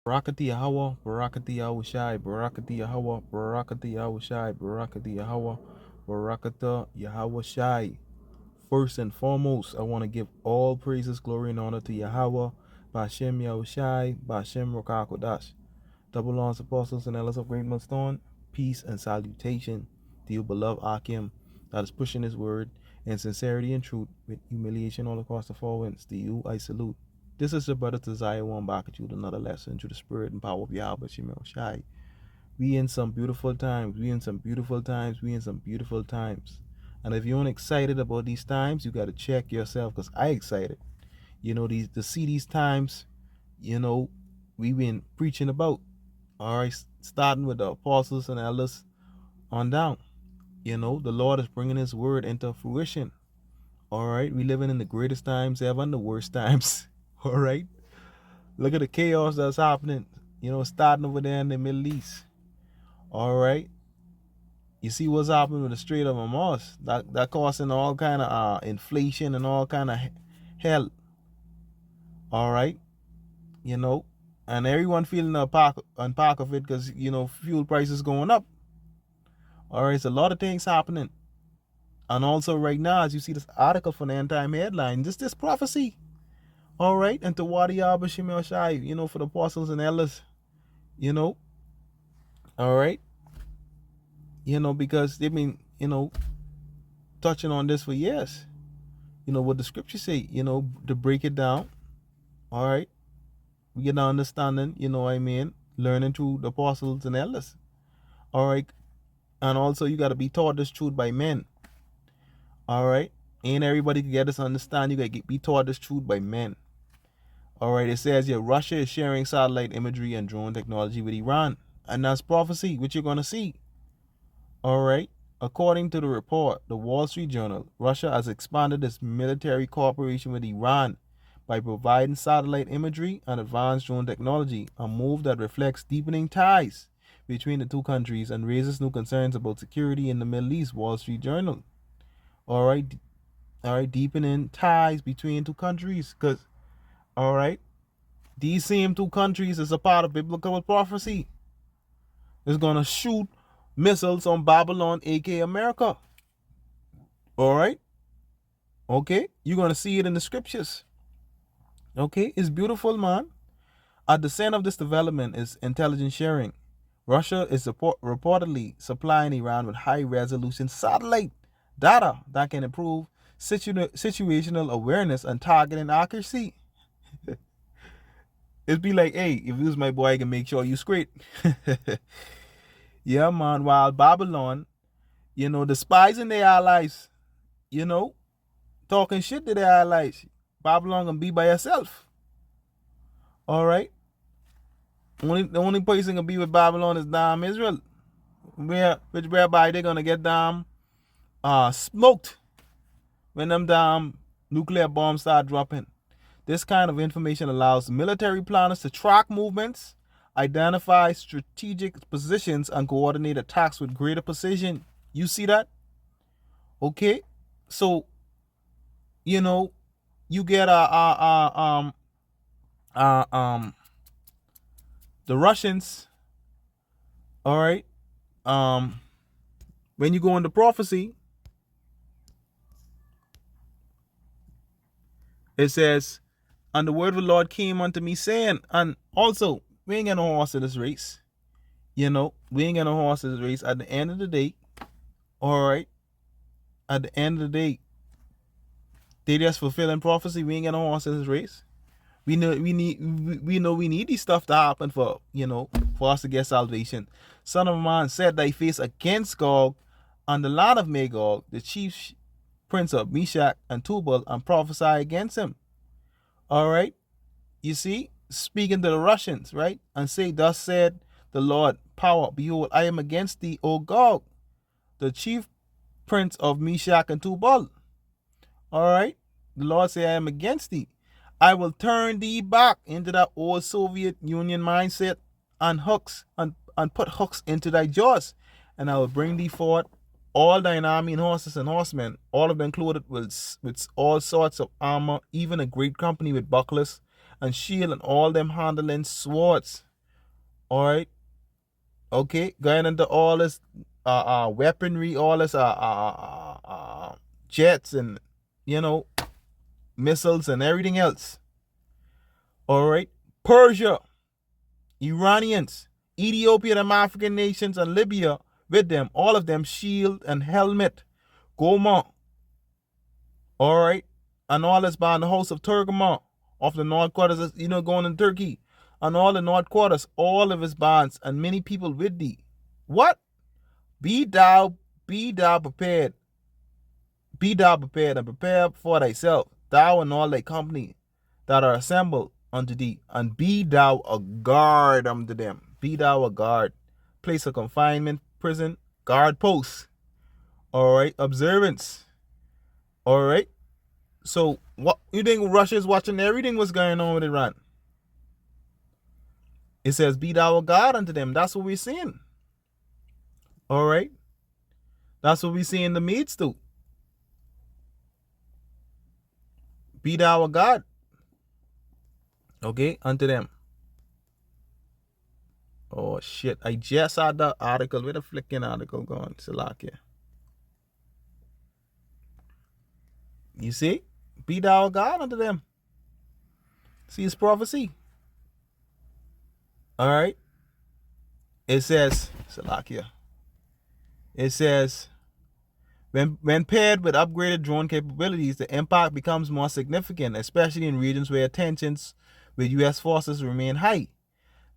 Barakati Yahweh, Barakati Yahushai, Barakati Yahweh, Barakati Yahushai, Barakati Yahweh, Barakata Yahweh Shai. First and foremost, I want to give all praises, glory, and honor to Yahweh, Bashem Yahushai, Bashem Rokakodash. Double lawns, apostles, and elders of Great Millstone, peace and salutation to you, beloved Akim, that is pushing his word in sincerity and truth with humiliation all across the four winds. To you, I salute. This is your brother Desire one back at you with another lesson through the spirit and power of Yahweh Shemel Shai. We in some beautiful times. We in some beautiful times. We in some beautiful times. And if you aren't excited about these times, you got to check yourself, because I excited. To see these times, we've been preaching about. All right, starting with the apostles and elders on down. The Lord is bringing his word into fruition. All right, we living in the greatest times ever and the worst times. All right, look at the chaos that's happening. Starting over there in the Middle East. All right, you see what's happening with the Strait of Hormuz. That causing all kind of inflation and all kind of hell. All right, and everyone feeling the unpack of it, because fuel prices going up. All right, it's a lot of things happening. And also right now, as you see this article from the End Time Headline, this prophecy. All right, and to Wadi Abba Shemel Shai, for the apostles and elders, all right, because they've been, touching on this for years. What the scriptures say, to break it down. All right, we get an understanding, learning through the apostles and elders. All right, and also you got to be taught this truth by men. All right, ain't everybody can get this understand. You got to be taught this truth by men. All right, it says here, Russia is sharing satellite imagery and drone technology with Iran. And that's prophecy, which you're going to see. All right, according to the report, the Wall Street Journal, Russia has expanded its military cooperation with Iran by providing satellite imagery and advanced drone technology, a move that reflects deepening ties between the two countries and raises new concerns about security in the Middle East, Wall Street Journal. All right, deepening ties between two countries, because all right, these same two countries is a part of biblical prophecy. It's going to shoot missiles on Babylon, aka America. All right? Okay? You're going to see it in the scriptures. Okay? It's beautiful, man. At the center of this development is intelligence sharing. Russia is reportedly supplying Iran with high-resolution satellite data that can improve situational awareness and targeting accuracy. It'd be like, hey, if you was my boy, I can make sure you straight. Yeah, man. While Babylon, despising their allies, talking shit to their allies, Babylon gonna be by herself. All right. The only person gonna be with Babylon is damn Israel, whereby they're gonna get damn smoked when them damn nuclear bombs start dropping. This kind of information allows military planners to track movements, identify strategic positions, and coordinate attacks with greater precision. You see that? Okay, so you get the Russians. All right, when you go into prophecy, it says, and the word of the Lord came unto me, saying, and also, we ain't got no horse in this race. We ain't got no horse in this race. At the end of the day, all right, at the end of the day, they just fulfilling prophecy. We ain't got no horse in this race. We know we need these stuff to happen for us to get salvation. Son of man, set thy face against Gog on the land of Magog, the chief prince of Meshach and Tubal, and prophesy against him. All right, you see, speaking to the Russians, right, and say, thus said the Lord power, behold, I am against thee, O Gog, the chief prince of Meshach and Tubal. All right, the Lord say, I am against thee. I will turn thee back into that old Soviet Union mindset and hooks and put hooks into thy jaws, and I will bring thee forth all thine army and horses and horsemen, all of them clothed with all sorts of armor, even a great company with bucklers and shield, and all them handling swords. All right. Okay. Going into all this weaponry, all this jets and you know missiles and everything else. All right. Persia, Iranians, Ethiopia, and African nations, and Libya with them. All of them shield and helmet. Goma. All right. And all this by the host of Turkoma off the north quarters, going in Turkey. And all the north quarters, all of his bonds, and many people with thee. What? Be thou, be thou prepared. Be thou prepared and prepare for thyself, thou and all thy company that are assembled unto thee, and be thou a guard unto them. Be thou a guard. Place of confinement, prison, guard post. All right, observance. All right. So what you think Russia's watching everything what's going on with Iran? It says, be thou a guard unto them. That's what we're seeing. All right. That's what we see in the meats too. Be thou a God. Okay, unto them. Oh shit. I just saw the article. Where the flicking article gone? Salakia. You see? Be thou a God unto them. See his prophecy. All right. It says, Salakia. It says, when paired with upgraded drone capabilities, the impact becomes more significant, especially in regions where tensions with U.S. forces remain high.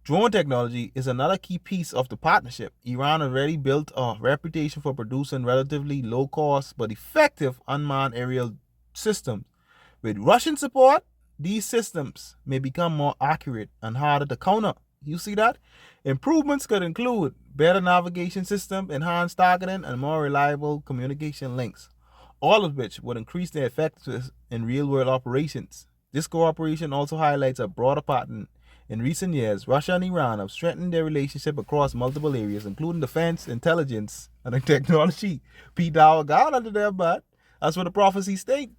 Drone technology is another key piece of the partnership. Iran already built a reputation for producing relatively low-cost but effective unmanned aerial systems. With Russian support, these systems may become more accurate and harder to counter. You see that? Improvements could include better navigation system, enhanced targeting, and more reliable communication links, all of which would increase their effectiveness in real-world operations. This cooperation also highlights a broader pattern. In recent years, Russia and Iran have strengthened their relationship across multiple areas, including defense, intelligence, and technology. Be thou a God unto them, but that's what the prophecy states.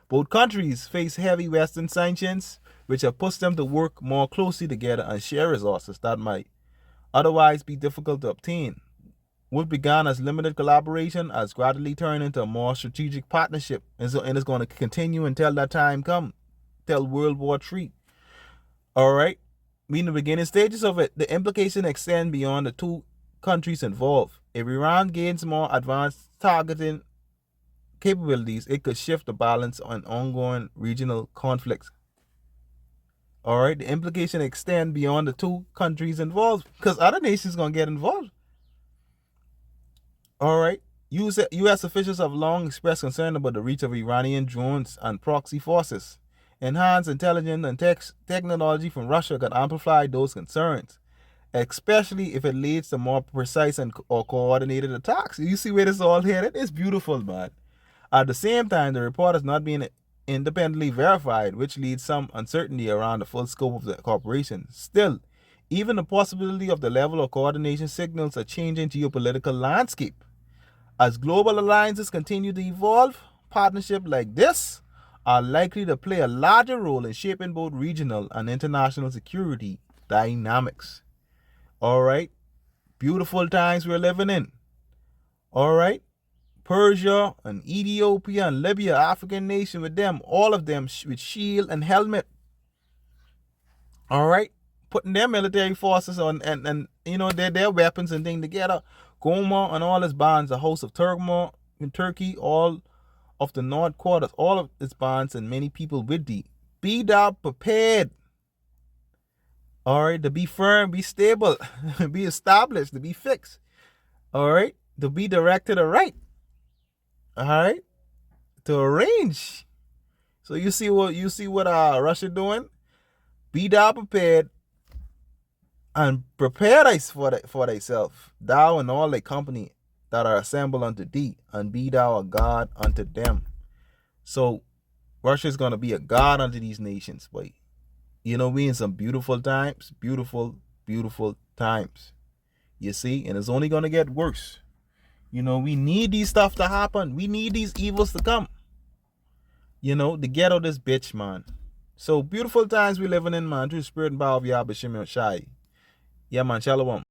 Both countries face heavy Western sanctions, which have pushed them to work more closely together and share resources that might otherwise be difficult to obtain. What began as limited collaboration has gradually turned into a more strategic partnership, and it's going to continue until that time comes, till World War III. All right? We in the beginning stages of it. The implications extend beyond the two countries involved. If Iran gains more advanced targeting capabilities, it could shift the balance on ongoing regional conflicts. All right, the implication extend beyond the two countries involved because other nations gonna get involved. All right, U.S. officials have long expressed concern about the reach of Iranian drones and proxy forces. Enhanced intelligence and technology from Russia can amplify those concerns, especially if it leads to more precise or coordinated attacks. You see where this all headed? It's beautiful, man. At the same time, the report is not being independently verified, which leads some uncertainty around the full scope of the cooperation. Still, even the possibility of the level of coordination signals a changing geopolitical landscape. As global alliances continue to evolve, partnerships like this are likely to play a larger role in shaping both regional and international security dynamics. All right, beautiful times we're living in. All right. Persia and Ethiopia and Libya, African nation with them, all of them with shield and helmet. All right, putting their military forces on and their weapons and things together. Goma and all his bands, a host of Turkma in Turkey, all of the north quarters, all of its bands and many people with thee. Be thou prepared. All right, to be firm, be stable, be established, to be fixed. All right, to be directed aright. All right, to arrange. So you see what Russia doing? Be thou prepared and prepare for thyself, thou and all thy company that are assembled unto thee, and be thou a God unto them. So Russia is gonna be a God unto these nations, but we in some beautiful times, beautiful, beautiful times. You see, and it's only gonna get worse. We need these stuff to happen. We need these evils to come. To get out of this bitch, man. So beautiful times we living in, man. Through the spirit and power of Yahweh Shem Shai. Yeah, man. Shalom.